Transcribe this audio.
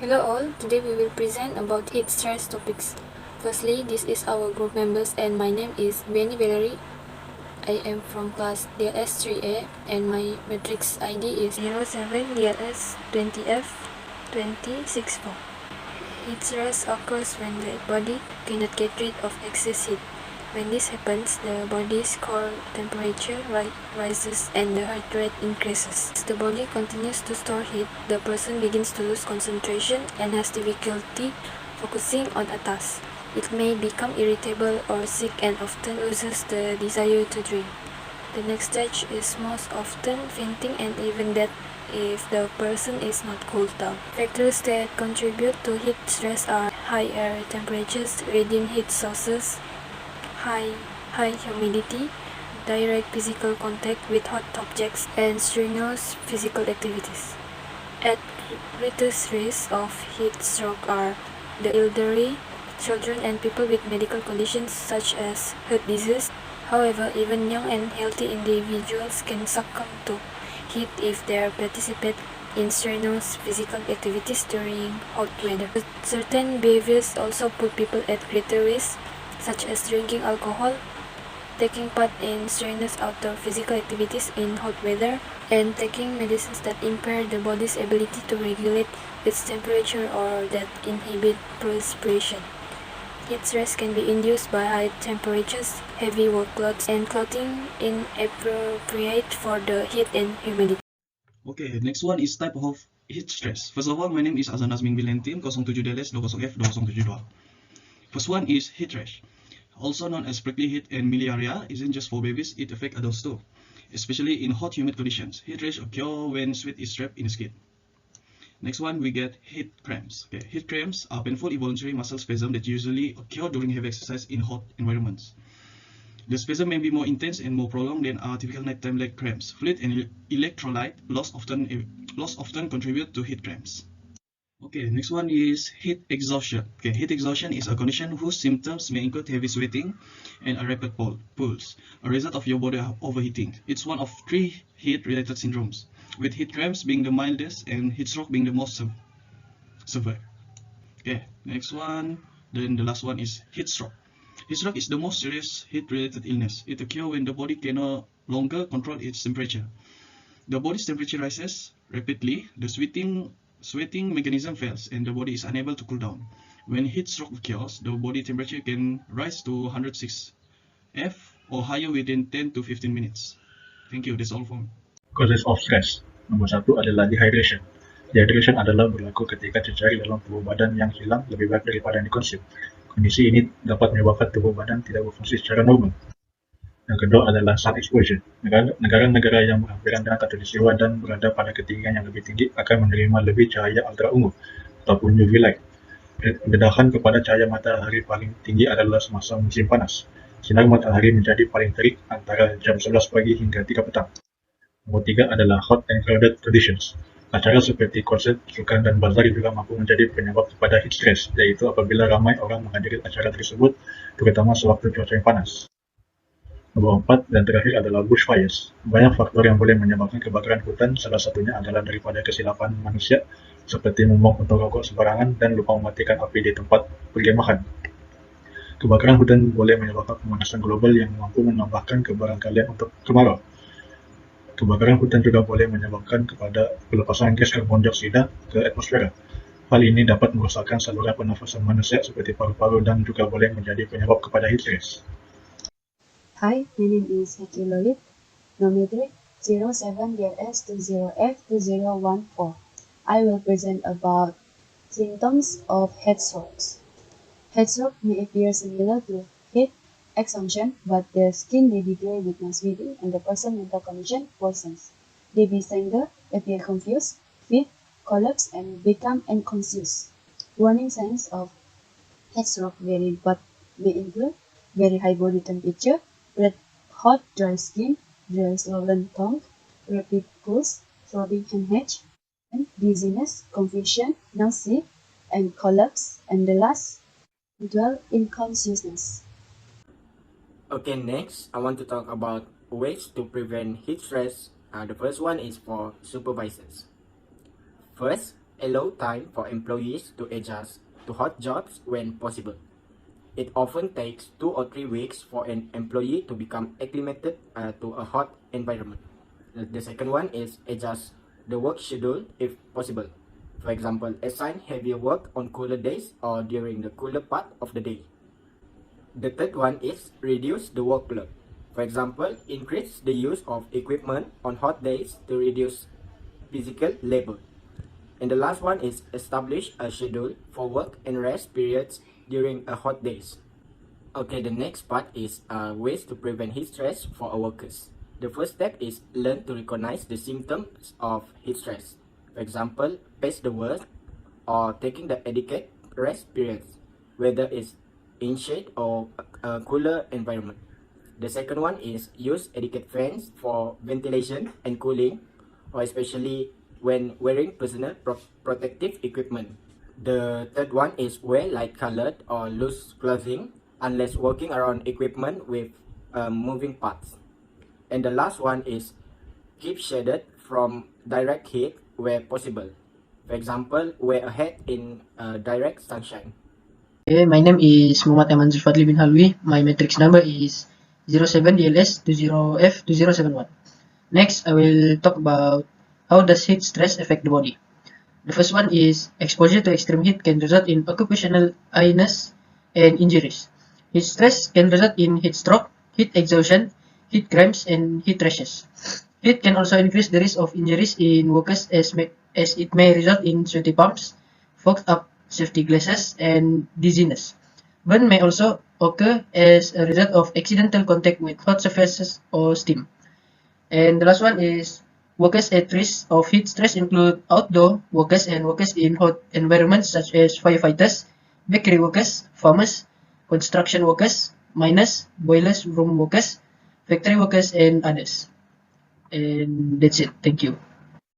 Hello all, today we will present about heat stress topics. Firstly, this is our group members and my name is VALERIE. I am from class DLS3A and my matrix ID is 07DLS20F2064. Heat stress occurs when the body cannot get rid of excess heat. When this happens, the body's core temperature rises and the heart rate increases. As the body continues to store heat, the person begins to lose concentration and has difficulty focusing on a task. It may become irritable or sick and often loses the desire to drink. The next stage is most often fainting and even death if the person is not cooled down. Factors that contribute to heat stress are high air temperatures, radiant heat sources, high humidity, direct physical contact with hot objects, and strenuous physical activities. At greatest risk of heat stroke are the elderly, children, and people with medical conditions such as heart disease. However, even young and healthy individuals can succumb to heat if they participate in strenuous physical activities during hot weather. Certain behaviors also put people at greater risk, such as drinking alcohol, taking part in strenuous outdoor physical activities in hot weather, and taking medicines that impair the body's ability to regulate its temperature or that inhibit perspiration. Heat stress can be induced by high temperatures, heavy workloads, and clothing inappropriate for the heat and humidity. Okay, next one is type of heat stress. First of all, my name is AZHAN LENTIM 07DLS20F2072. First one is heat rash. Also known as prickly heat and miliaria, isn't just for babies, it affects adults too, especially in hot humid conditions. Heat rash occurs when sweat is trapped in the skin. Next one, we get heat cramps. Okay, heat cramps are painful involuntary muscle spasms that usually occur during heavy exercise in hot environments. The spasm may be more intense and more prolonged than our typical nighttime leg cramps. Fluid and electrolyte loss often contribute to heat cramps. Okay, next one is heat exhaustion. Okay, heat exhaustion is a condition whose symptoms may include heavy sweating and a rapid pulse, a result of your body overheating. It's one of 3 heat-related syndromes, with heat cramps being the mildest and heat stroke being the most severe. Okay, next one, then the last one is heat stroke. Heat stroke is the most serious heat-related illness. It occurs when the body can no longer control its temperature. The body's temperature rises rapidly, the sweating mechanism fails, and the body is unable to cool down. When heat stroke occurs, the body temperature can rise to 106 F or higher within 10 to 15 minutes. Thank you, that's all for me. Causes of stress. Nomor 1 adalah dehydration. Dehydration adalah berlaku ketika cecair dalam tubuh badan yang hilang lebih banyak daripada yang dikonsumsi. Kondisi ini dapat menyebabkan tubuh badan tidak berfungsi secara normal. Yang kedua adalah sun exposure. Negara-negara yang berhampiran dengan khatulistiwa dan berada pada ketinggian yang lebih tinggi akan menerima lebih cahaya ultra ungu ataupun UV light. Bedahan kepada cahaya matahari paling tinggi adalah semasa musim panas. Sinar matahari menjadi paling terik antara jam 11 pagi hingga 3 petang. Nomor 3 adalah hot and crowded conditions. Acara seperti konser, sukan, dan bazar juga mampu menjadi penyebab kepada heat stress, yaitu apabila ramai orang menghadiri acara tersebut, terutama sewaktu cuaca yang panas. Nomor 4 dan terakhir adalah bushfires. Banyak faktor yang boleh menyebabkan kebakaran hutan, salah satunya adalah daripada kesilapan manusia, seperti membuang puntung rokok sembarangan dan lupa mematikan api di tempat perkemahan. Kebakaran hutan boleh menyebabkan pemanasan global yang mampu menambahkan kebarangkalian untuk kemarau. Kebakaran hutan juga boleh menyebabkan kepada pelepasan gas karbon dioksida ke atmosfera. Hal ini dapat merosakkan saluran pernafasan manusia seperti paru-paru dan juga boleh menjadi penyebab kepada heat stress. Hi, my name is HEIKIU, Nometric 07DLS20F2014. I will present about symptoms of heat strokes. Heat stroke may appear similar to heat exhaustion, but the skin may be dry with nice bleeding and the person's mental condition worsens. They may anger, appear confused, faint, collapse, and become unconscious. Warning signs of heat stroke vary but may include very high body temperature, red hot dry skin, dry swollen tongue, rapid pulse, throbbing head, and dizziness, confusion, nausea, and collapse, and the last, dwell in consciousness. Okay, next, I want to talk about ways to prevent heat stress. The first one is for supervisors. First, allow time for employees to adjust to hot jobs when possible. It often takes 2 or 3 weeks for an employee to become acclimated to a hot environment. The second one is adjust the work schedule if possible. For example, assign heavier work on cooler days or during the cooler part of the day. The third one is reduce the workload. For example, increase the use of equipment on hot days to reduce physical labor. And the last one is establish a schedule for work and rest periods during a hot days. Okay, the next part is ways to prevent heat stress for our workers. The first step is learn to recognize the symptoms of heat stress. For example, pace the work or taking the adequate rest periods, whether it's in shade or a cooler environment. The second one is use adequate fans for ventilation and cooling, or especially when wearing personal protective equipment. The third one is wear light colored or loose clothing unless working around equipment with moving parts. And the last one is keep shaded from direct heat where possible. For example, wear a hat in direct sunshine. Okay, my name is Muhammad ZULFADLI bin Halwi. My matrix number is 07DLS20F2071. Next, I will talk about how does heat stress affect the body. The first one is exposure to extreme heat can result in occupational illness and injuries. Heat stress can result in heat stroke, heat exhaustion, heat cramps, and heat rashes. Heat can also increase the risk of injuries in workers as it may result in sweaty palms, fogged up safety glasses, and dizziness. Burn may also occur as a result of accidental contact with hot surfaces or steam. And the last one is workers at risk of heat stress include outdoor workers and workers in hot environments such as firefighters, bakery workers, farmers, construction workers, miners, boilers room workers, factory workers, and others. And that's it. Thank you.